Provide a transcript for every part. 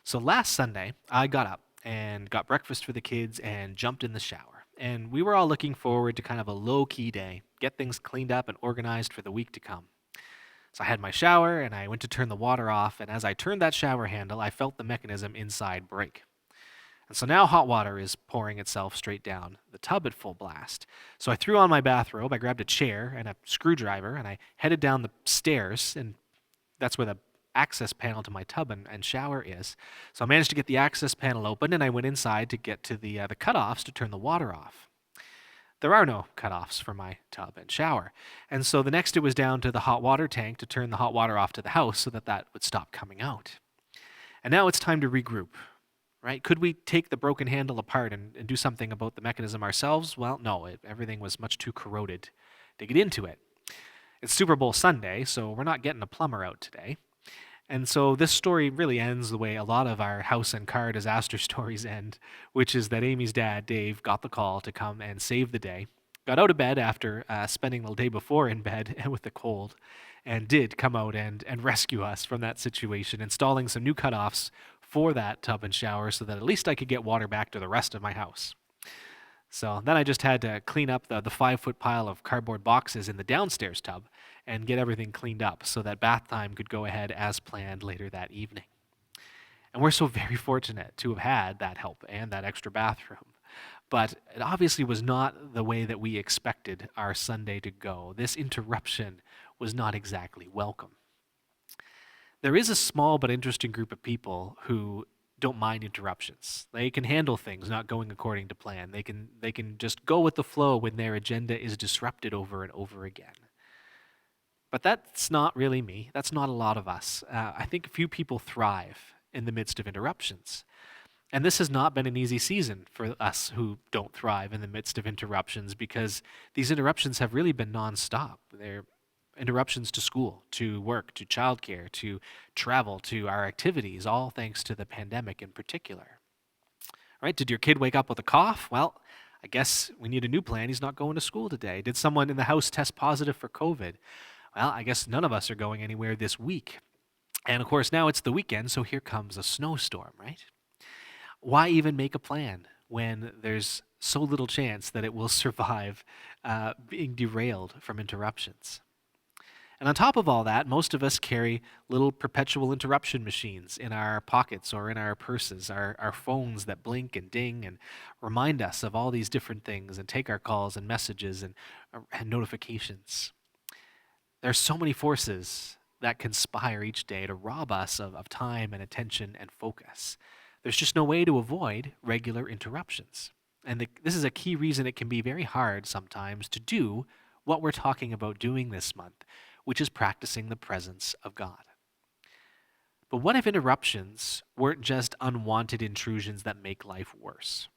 So last Sunday, I got up and got breakfast for the kids and jumped in the shower. And we were all looking forward to kind of a low key day, get things cleaned up and organized for the week to come. So I had my shower and I went to turn the water off. And as I turned that shower handle, I felt the mechanism inside break. And so now hot water is pouring itself straight down the tub at full blast. So I threw on my bathrobe, I grabbed a chair and a screwdriver, and I headed down the stairs, and that's where the access panel to my tub and shower is. So I managed to get the access panel open, and I went inside to get to the cutoffs to turn the water off. There are no cutoffs for my tub and shower, and so the next it was down to the hot water tank to turn the hot water off to the house so that that would stop coming out. And now it's time to regroup. Right? Could we take the broken handle apart and do something about the mechanism ourselves? Well, no, everything was much too corroded to get into it. It's Super Bowl Sunday, so we're not getting a plumber out today. And so this story really ends the way a lot of our house and car disaster stories end, which is that Amy's dad, Dave, got the call to come and save the day, got out of bed after spending the day before in bed with the cold, and did come out and rescue us from that situation, installing some new cutoffs for that tub and shower so that at least I could get water back to the rest of my house. So then I just had to clean up the 5-foot pile of cardboard boxes in the downstairs tub and get everything cleaned up so that bath time could go ahead as planned later that evening. And we're so very fortunate to have had that help and that extra bathroom. But it obviously was not the way that we expected our Sunday to go. This interruption was not exactly welcome. There is a small but interesting group of people who don't mind interruptions. They can handle things not going according to plan. They can just go with the flow when their agenda is disrupted over and over again. But that's not really me. That's not a lot of us. I think few people thrive in the midst of interruptions. And this has not been an easy season for us who don't thrive in the midst of interruptions, because these interruptions have really been nonstop. They're interruptions to school, to work, to childcare, to travel, to our activities, all thanks to the pandemic in particular. Right? Did your kid wake up with a cough? Well, I guess we need a new plan. He's not going to school today. Did someone in the house test positive for COVID? Well, I guess none of us are going anywhere this week. And of course, now it's the weekend, so here comes a snowstorm, right? Why even make a plan when there's so little chance that it will survive being derailed from interruptions? And on top of all that, most of us carry little perpetual interruption machines in our pockets or in our purses, our phones that blink and ding and remind us of all these different things and take our calls and messages and notifications. There are so many forces that conspire each day to rob us of time and attention and focus. There's just no way to avoid regular interruptions. And this is a key reason it can be very hard sometimes to do what we're talking about doing this month, which is practicing the presence of God. But what if interruptions weren't just unwanted intrusions that make life worse?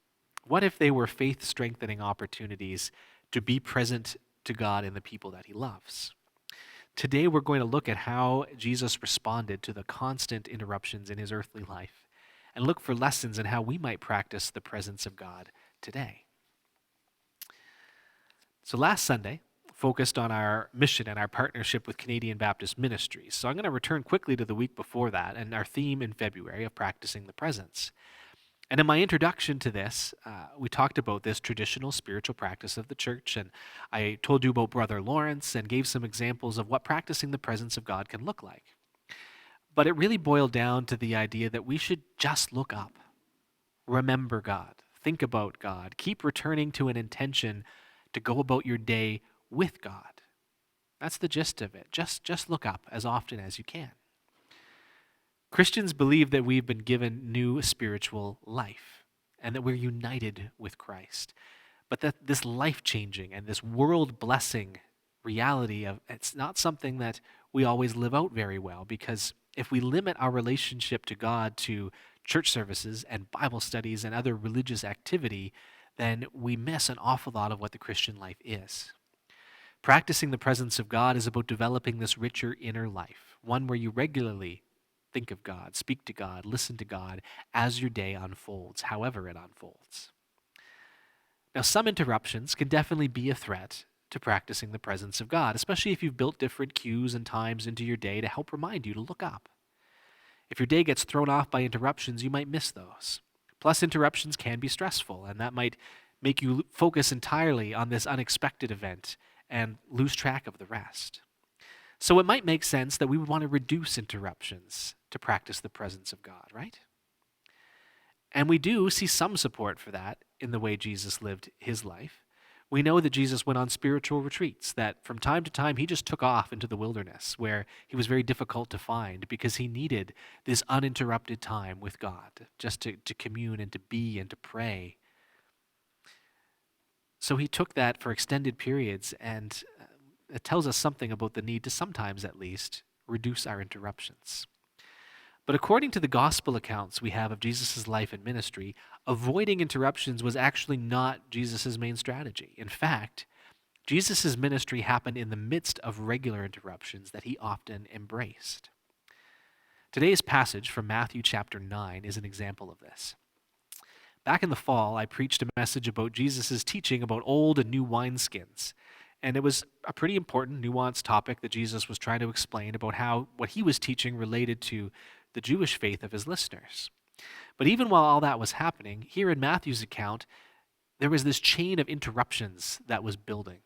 What if they were faith-strengthening opportunities to be present to God and the people that he loves? Today we're going to look at how Jesus responded to the constant interruptions in his earthly life and look for lessons in how we might practice the presence of God today. So last Sunday focused on our mission and our partnership with Canadian Baptist Ministries. So I'm going to return quickly to the week before that and our theme in February of practicing the presence. And in my introduction to this, we talked about this traditional spiritual practice of the church, and I told you about Brother Lawrence and gave some examples of what practicing the presence of God can look like. But it really boiled down to the idea that we should just look up, remember God, think about God, keep returning to an intention to go about your day with God. That's the gist of it. Just look up as often as you can. Christians believe that we've been given new spiritual life and that we're united with Christ. But that this life-changing and this world-blessing reality of it's not something that we always live out very well, because if we limit our relationship to God to church services and Bible studies and other religious activity, then we miss an awful lot of what the Christian life is. Practicing the presence of God is about developing this richer inner life, one where you regularly think of God, speak to God, listen to God as your day unfolds, however it unfolds. Now, some interruptions can definitely be a threat to practicing the presence of God, especially if you've built different cues and times into your day to help remind you to look up. If your day gets thrown off by interruptions, you might miss those. Plus, interruptions can be stressful, and that might make you focus entirely on this unexpected event and lose track of the rest. So it might make sense that we would want to reduce interruptions to practice the presence of God, right? And we do see some support for that in the way Jesus lived his life. We know that Jesus went on spiritual retreats, that from time to time he just took off into the wilderness where he was very difficult to find because he needed this uninterrupted time with God, just to commune and to be and to pray. So he took that for extended periods, and it tells us something about the need to sometimes, at least, reduce our interruptions. But according to the gospel accounts we have of Jesus' life and ministry, avoiding interruptions was actually not Jesus' main strategy. In fact, Jesus' ministry happened in the midst of regular interruptions that he often embraced. Today's passage from Matthew chapter 9 is an example of this. Back in the fall, I preached a message about Jesus' teaching about old and new wineskins. And it was a pretty important, nuanced topic that Jesus was trying to explain about how what he was teaching related to the Jewish faith of his listeners. But even while all that was happening, here in Matthew's account, there was this chain of interruptions that was building.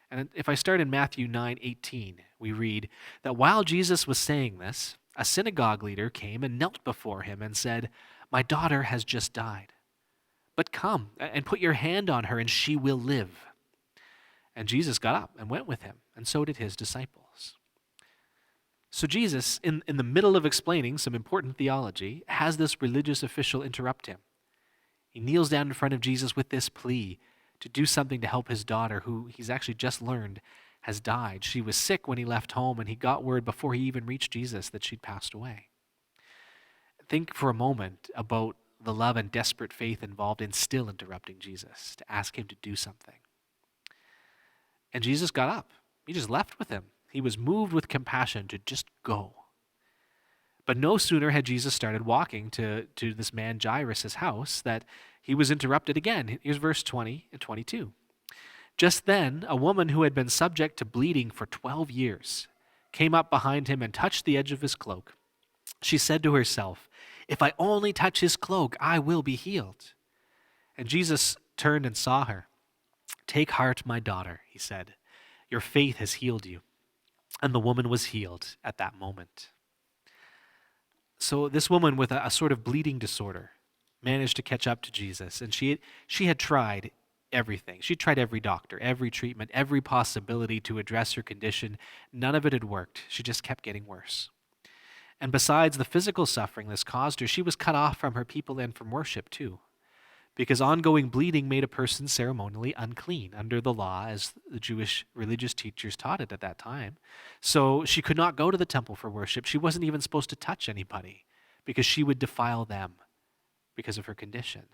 And if I start in Matthew 9:18, we read that while Jesus was saying this, a synagogue leader came and knelt before him and said, "My daughter has just died, but come and put your hand on her and she will live." And Jesus got up and went with him, and so did his disciples. So Jesus, in the middle of explaining some important theology, has this religious official interrupt him. He kneels down in front of Jesus with this plea to do something to help his daughter, who he's actually just learned has died. She was sick when he left home, and he got word before he even reached Jesus that she'd passed away. Think for a moment about the love and desperate faith involved in still interrupting Jesus to ask him to do something. And Jesus got up. He just left with him. He was moved with compassion to just go. But no sooner had Jesus started walking to this man Jairus' house that he was interrupted again. Here's verse 20 and 22. Just then, a woman who had been subject to bleeding for 12 years came up behind him and touched the edge of his cloak. She said to herself, "If I only touch his cloak, I will be healed." And Jesus turned and saw her. "Take heart, my daughter," he said. "Your faith has healed you." And the woman was healed at that moment. So this woman with a sort of bleeding disorder managed to catch up to Jesus, and she had tried everything. She tried every doctor, every treatment, every possibility to address her condition. None of it had worked. She just kept getting worse. And besides the physical suffering this caused her, she was cut off from her people and from worship too, because ongoing bleeding made a person ceremonially unclean under the law as the Jewish religious teachers taught it at that time. So she could not go to the temple for worship. She wasn't even supposed to touch anybody because she would defile them because of her condition.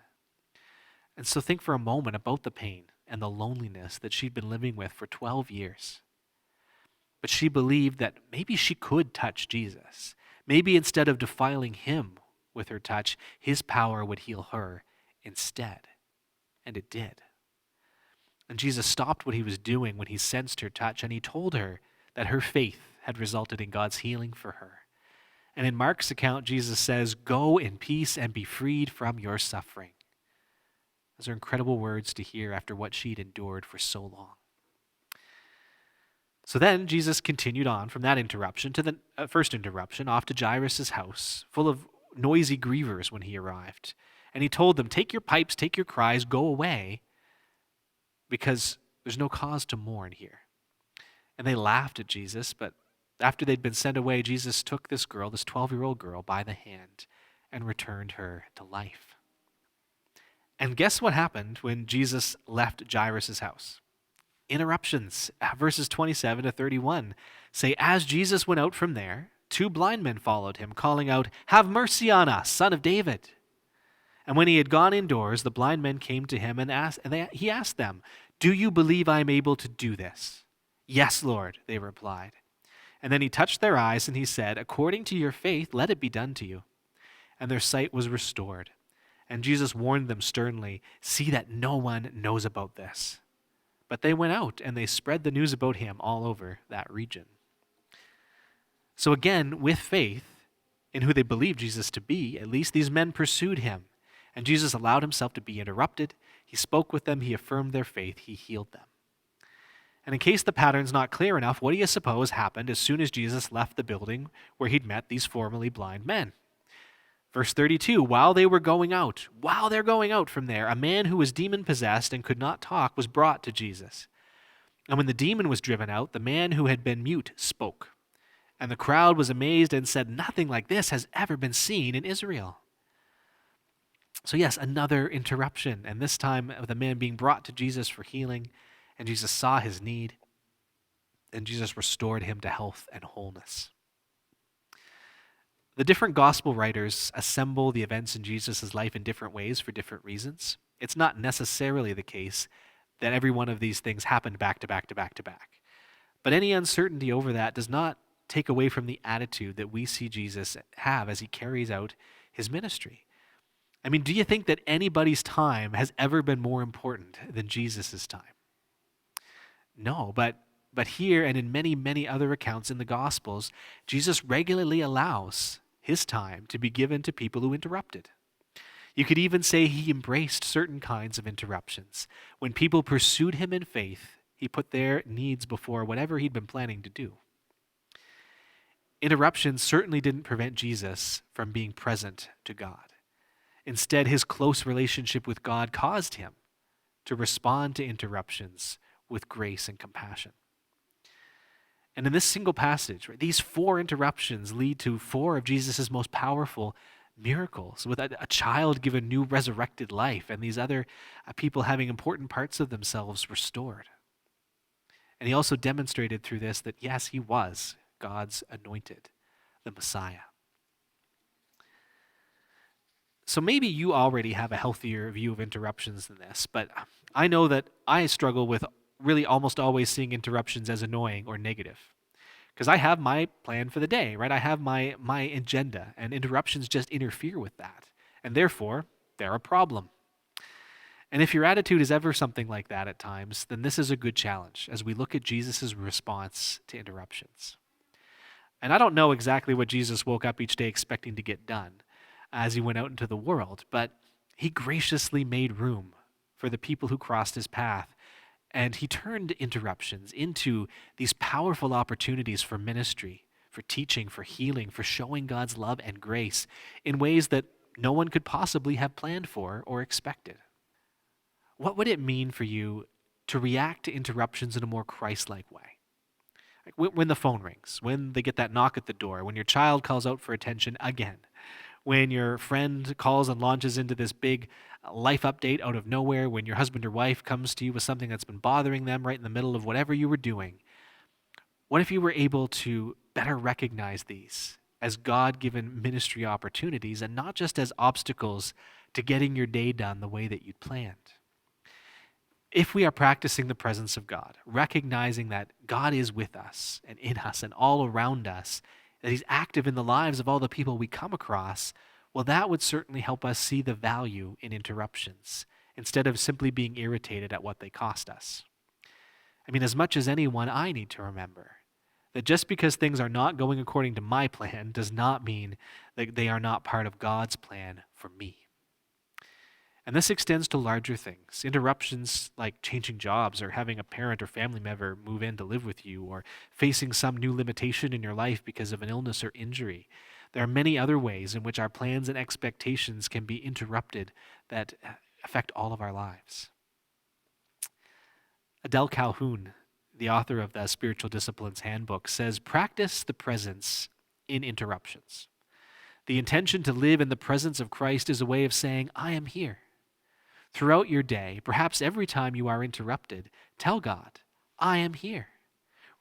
And so think for a moment about the pain and the loneliness that she'd been living with for 12 years. But she believed that maybe she could touch Jesus. Maybe instead of defiling him with her touch, his power would heal her instead. And it did. And Jesus stopped what he was doing when he sensed her touch, and he told her that her faith had resulted in God's healing for her. And in Mark's account, Jesus says, "Go in peace and be freed from your suffering." Those are incredible words to hear after what she'd endured for so long. So then Jesus continued on from that interruption to the first interruption, off to Jairus' house, full of noisy grievers when he arrived. And he told them, "Take your pipes, take your cries, go away, because there's no cause to mourn here." And they laughed at Jesus, but after they'd been sent away, Jesus took this girl, this 12-year-old girl, by the hand and returned her to life. And guess what happened when Jesus left Jairus' house? Interruptions. Verses 27 to 31 say, "As Jesus went out from there, 2 blind men followed him, calling out, 'Have mercy on us, Son of David.' And when he had gone indoors, the blind men came to him and he asked them, 'Do you believe I am able to do this?' 'Yes, Lord,' they replied. And then he touched their eyes and he said, 'According to your faith, let it be done to you.' And their sight was restored. And Jesus warned them sternly, 'See that no one knows about this.' But they went out and they spread the news about him all over that region." So again, with faith, in who they believed Jesus to be, at least, these men pursued him. And Jesus allowed himself to be interrupted. He spoke with them. He affirmed their faith. He healed them. And in case the pattern's not clear enough, what do you suppose happened as soon as Jesus left the building where he'd met these formerly blind men? Verse 32, while they're going out from there, a man who was demon-possessed and could not talk was brought to Jesus. And when the demon was driven out, the man who had been mute spoke. And the crowd was amazed and said, nothing like this has ever been seen in Israel. So yes, another interruption, and this time of the man being brought to Jesus for healing, and Jesus saw his need, and Jesus restored him to health and wholeness. The different gospel writers assemble the events in Jesus' life in different ways for different reasons. It's not necessarily the case that every one of these things happened back to back to back to back. But any uncertainty over that does not take away from the attitude that we see Jesus have as he carries out his ministry. I mean, do you think that anybody's time has ever been more important than Jesus' time? No, but here and in many, many other accounts in the Gospels, Jesus regularly allows his time to be given to people who interrupted. You could even say he embraced certain kinds of interruptions. When people pursued him in faith, he put their needs before whatever he'd been planning to do. Interruptions certainly didn't prevent Jesus from being present to God. Instead, his close relationship with God caused him to respond to interruptions with grace and compassion. And in this single passage, right, these 4 interruptions lead to 4 of Jesus' most powerful miracles, with a child given new resurrected life and these other people having important parts of themselves restored. And he also demonstrated through this that, yes, he was God's anointed, the Messiah. So maybe you already have a healthier view of interruptions than this, but I know that I struggle with really almost always seeing interruptions as annoying or negative. Because I have my plan for the day, right? I have my agenda, and interruptions just interfere with that. And therefore, they're a problem. And if your attitude is ever something like that at times, then this is a good challenge as we look at Jesus' response to interruptions. And I don't know exactly what Jesus woke up each day expecting to get done as he went out into the world, but he graciously made room for the people who crossed his path, and he turned interruptions into these powerful opportunities for ministry, for teaching, for healing, for showing God's love and grace in ways that no one could possibly have planned for or expected. What would it mean for you to react to interruptions in a more Christ-like way? Like when the phone rings, when they get that knock at the door, when your child calls out for attention again, when your friend calls and launches into this big life update out of nowhere, when your husband or wife comes to you with something that's been bothering them right in the middle of whatever you were doing. What if you were able to better recognize these as God-given ministry opportunities and not just as obstacles to getting your day done the way that you'd planned? If we are practicing the presence of God, recognizing that God is with us and in us and all around us, that he's active in the lives of all the people we come across, well, that would certainly help us see the value in interruptions instead of simply being irritated at what they cost us. I mean, as much as anyone, I need to remember that just because things are not going according to my plan does not mean that they are not part of God's plan for me. And this extends to larger things. Interruptions like changing jobs or having a parent or family member move in to live with you or facing some new limitation in your life because of an illness or injury. There are many other ways in which our plans and expectations can be interrupted that affect all of our lives. Adele Calhoun, the author of the Spiritual Disciplines Handbook, says, practice the presence in interruptions. The intention to live in the presence of Christ is a way of saying, I am here. Throughout your day, perhaps every time you are interrupted, tell God, I am here.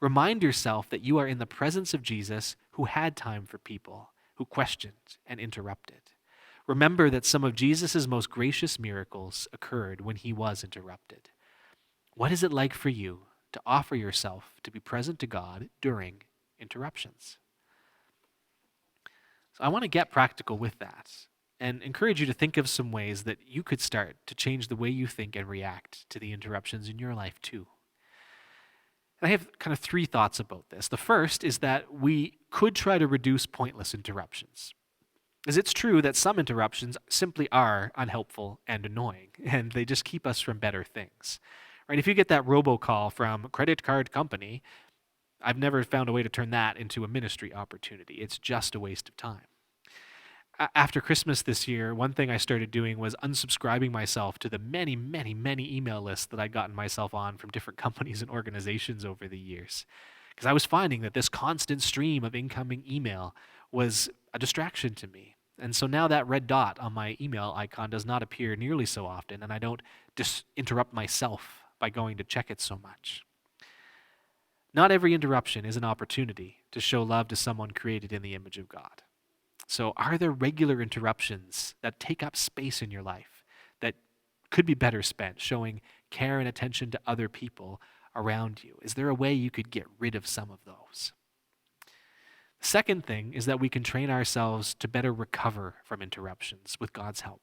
Remind yourself that you are in the presence of Jesus who had time for people, who questioned and interrupted. Remember that some of Jesus' most gracious miracles occurred when he was interrupted. What is it like for you to offer yourself to be present to God during interruptions? So I want to get practical with that and encourage you to think of some ways that you could start to change the way you think and react to the interruptions in your life too. And I have kind of 3 thoughts about this. The first is that we could try to reduce pointless interruptions. is it's true that some interruptions simply are unhelpful and annoying, and they just keep us from better things. Right? If you get that robocall from credit card company, I've never found a way to turn that into a ministry opportunity. It's just a waste of time. After Christmas this year, one thing I started doing was unsubscribing myself to the many, many, many email lists that I'd gotten myself on from different companies and organizations over the years. Because I was finding that this constant stream of incoming email was a distraction to me. And so now that red dot on my email icon does not appear nearly so often, and I don't just interrupt myself by going to check it so much. Not every interruption is an opportunity to show love to someone created in the image of God. So, are there regular interruptions that take up space in your life that could be better spent showing care and attention to other people around you? Is there a way you could get rid of some of those? The second thing is that we can train ourselves to better recover from interruptions with God's help.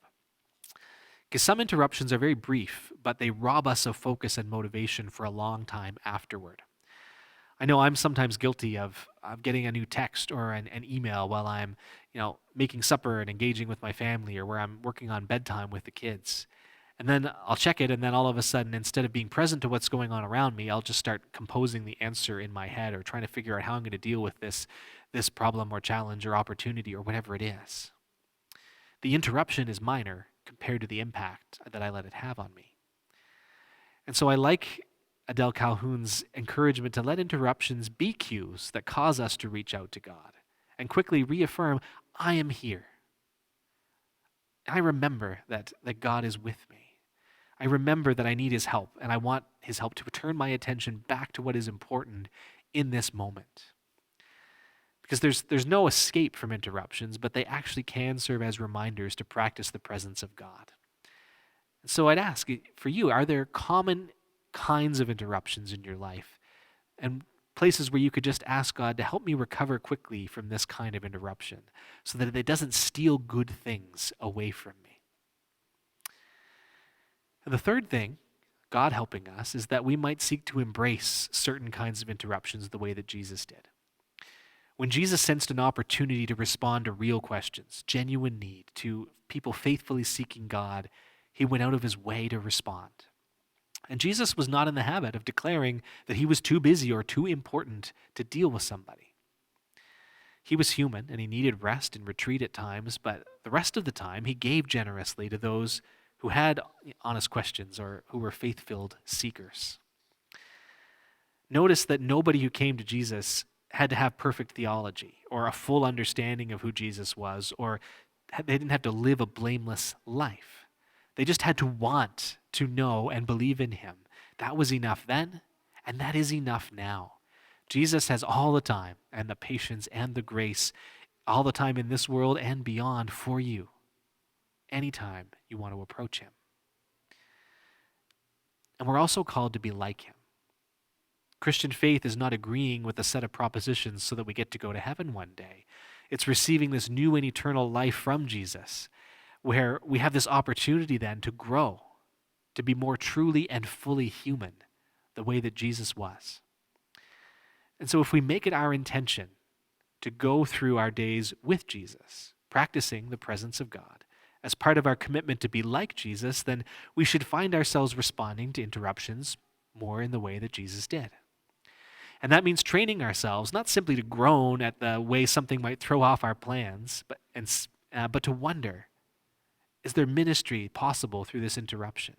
Because some interruptions are very brief, but they rob us of focus and motivation for a long time afterward. I know I'm sometimes guilty of getting a new text or an email while I'm, making supper and engaging with my family, or where I'm working on bedtime with the kids. And then I'll check it, and then all of a sudden, instead of being present to what's going on around me, I'll just start composing the answer in my head or trying to figure out how I'm going to deal with this problem or challenge or opportunity or whatever it is. The interruption is minor compared to the impact that I let it have on me. And so I like Adele Calhoun's encouragement to let interruptions be cues that cause us to reach out to God and quickly reaffirm, I am here. I remember that God is with me. I remember that I need his help, and I want his help to turn my attention back to what is important in this moment. Because there's no escape from interruptions, but they actually can serve as reminders to practice the presence of God. And so I'd ask, for you, are there common kinds of interruptions in your life and places where you could just ask God to help me recover quickly from this kind of interruption so that it doesn't steal good things away from me? And the third thing, God helping us, is that we might seek to embrace certain kinds of interruptions the way that Jesus did. When Jesus sensed an opportunity to respond to real questions, genuine need, to people faithfully seeking God, he went out of his way to respond. And Jesus was not in the habit of declaring that he was too busy or too important to deal with somebody. He was human and he needed rest and retreat at times, but the rest of the time he gave generously to those who had honest questions or who were faith-filled seekers. Notice that nobody who came to Jesus had to have perfect theology or a full understanding of who Jesus was, or they didn't have to live a blameless life. They just had to want to know and believe in him. That was enough then, and that is enough now. Jesus has all the time and the patience and the grace all the time in this world and beyond for you, anytime you want to approach him. And we're also called to be like him. Christian faith is not agreeing with a set of propositions so that we get to go to heaven one day. It's receiving this new and eternal life from Jesus, where we have this opportunity then to grow, to be more truly and fully human, the way that Jesus was. And so if we make it our intention to go through our days with Jesus, practicing the presence of God, as part of our commitment to be like Jesus, then we should find ourselves responding to interruptions more in the way that Jesus did. And that means training ourselves, not simply to groan at the way something might throw off our plans, but to wonder, is there ministry possible through this interruption?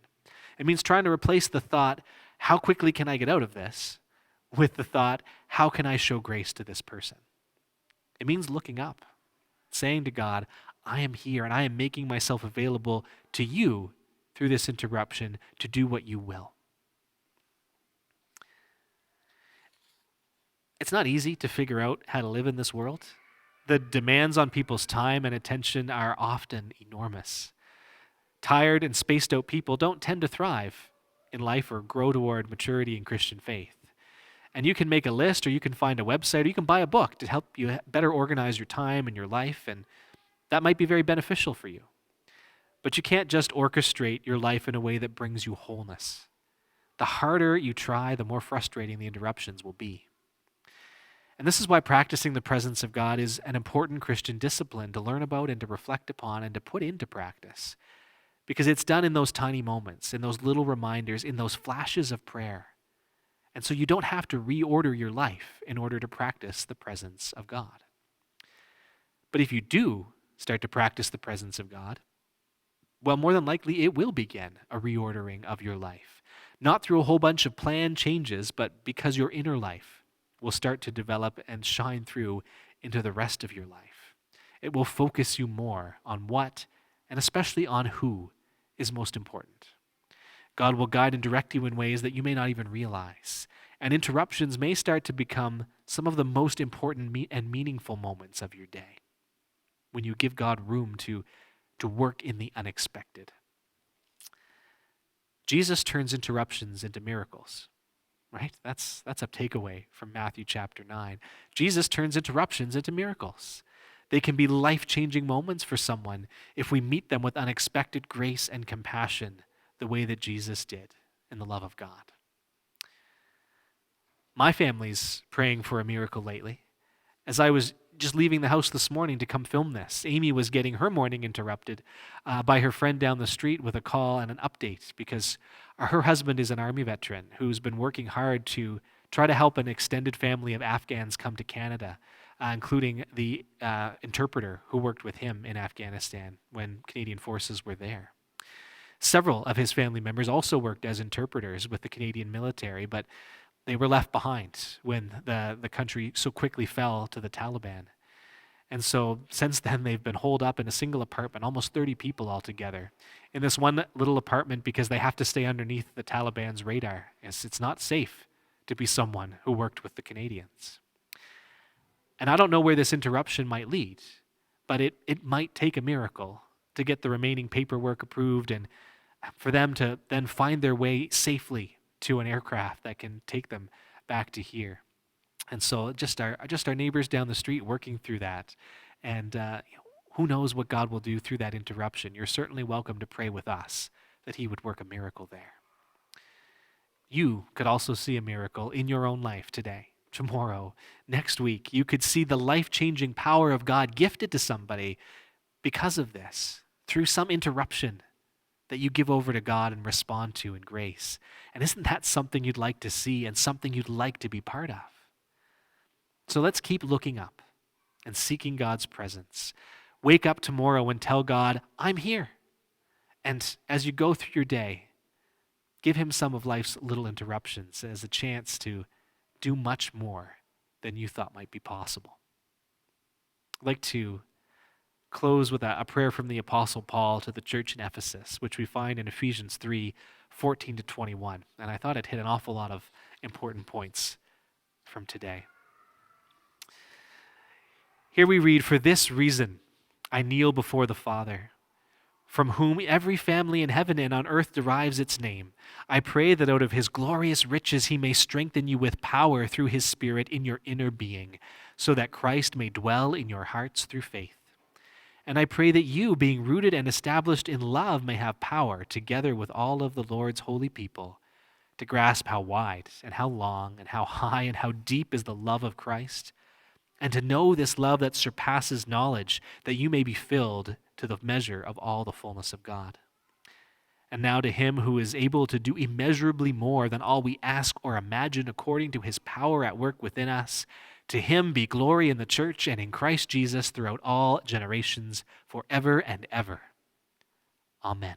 It means trying to replace the thought, how quickly can I get out of this, with the thought, how can I show grace to this person? It means looking up, saying to God, I am here and I am making myself available to you through this interruption to do what you will. It's not easy to figure out how to live in this world. The demands on people's time and attention are often enormous. Tired and spaced out people don't tend to thrive in life or grow toward maturity in Christian faith. And you can make a list, or you can find a website, or you can buy a book to help you better organize your time and your life, and that might be very beneficial for you. But you can't just orchestrate your life in a way that brings you wholeness. The harder you try, the more frustrating the interruptions will be. And this is why practicing the presence of God is an important Christian discipline to learn about and to reflect upon and to put into practice. Because it's done in those tiny moments, in those little reminders, in those flashes of prayer. And so you don't have to reorder your life in order to practice the presence of God. But if you do start to practice the presence of God, well, more than likely it will begin a reordering of your life. Not through a whole bunch of planned changes, but because your inner life will start to develop and shine through into the rest of your life. It will focus you more on what, and especially on who, is most important. God will guide and direct you in ways that you may not even realize. And interruptions may start to become some of the most important and meaningful moments of your day, when you give God room to work in the unexpected. Jesus turns interruptions into miracles, right? That's a takeaway from Matthew chapter 9. Jesus turns interruptions into miracles. They can be life-changing moments for someone if we meet them with unexpected grace and compassion, the way that Jesus did in the love of God. My family's praying for a miracle lately. As I was just leaving the house this morning to come film this, Amy was getting her morning interrupted by her friend down the street with a call and an update, because her husband is an Army veteran who's been working hard to try to help an extended family of Afghans come to Canada, including the interpreter who worked with him in Afghanistan when Canadian forces were there. Several of his family members also worked as interpreters with the Canadian military, but they were left behind when the country so quickly fell to the Taliban. And so since then, they've been holed up in a single apartment, almost 30 people altogether, in this one little apartment because they have to stay underneath the Taliban's radar. It's not safe to be someone who worked with the Canadians. And I don't know where this interruption might lead, but it might take a miracle to get the remaining paperwork approved and for them to then find their way safely to an aircraft that can take them back to here. And so just our neighbors down the street working through that. And who knows what God will do through that interruption. You're certainly welcome to pray with us that he would work a miracle there. You could also see a miracle in your own life today, tomorrow, next week. You could see the life-changing power of God gifted to somebody because of this, through some interruption that you give over to God and respond to in grace. And isn't that something you'd like to see and something you'd like to be part of? So let's keep looking up and seeking God's presence. Wake up tomorrow and tell God, I'm here. And as you go through your day, give him some of life's little interruptions as a chance to do much more than you thought might be possible. I'd like to close with a prayer from the Apostle Paul to the church in Ephesus, which we find in Ephesians 3:14-21. And I thought it hit an awful lot of important points from today. Here we read, "For this reason I kneel before the Father, from whom every family in heaven and on earth derives its name. I pray that out of his glorious riches he may strengthen you with power through his Spirit in your inner being, so that Christ may dwell in your hearts through faith. And I pray that you, being rooted and established in love, may have power, together with all of the Lord's holy people, to grasp how wide and how long and how high and how deep is the love of Christ, and to know this love that surpasses knowledge, that you may be filled to the measure of all the fullness of God. And now to him who is able to do immeasurably more than all we ask or imagine according to his power at work within us, to him be glory in the church and in Christ Jesus throughout all generations, forever and ever. Amen."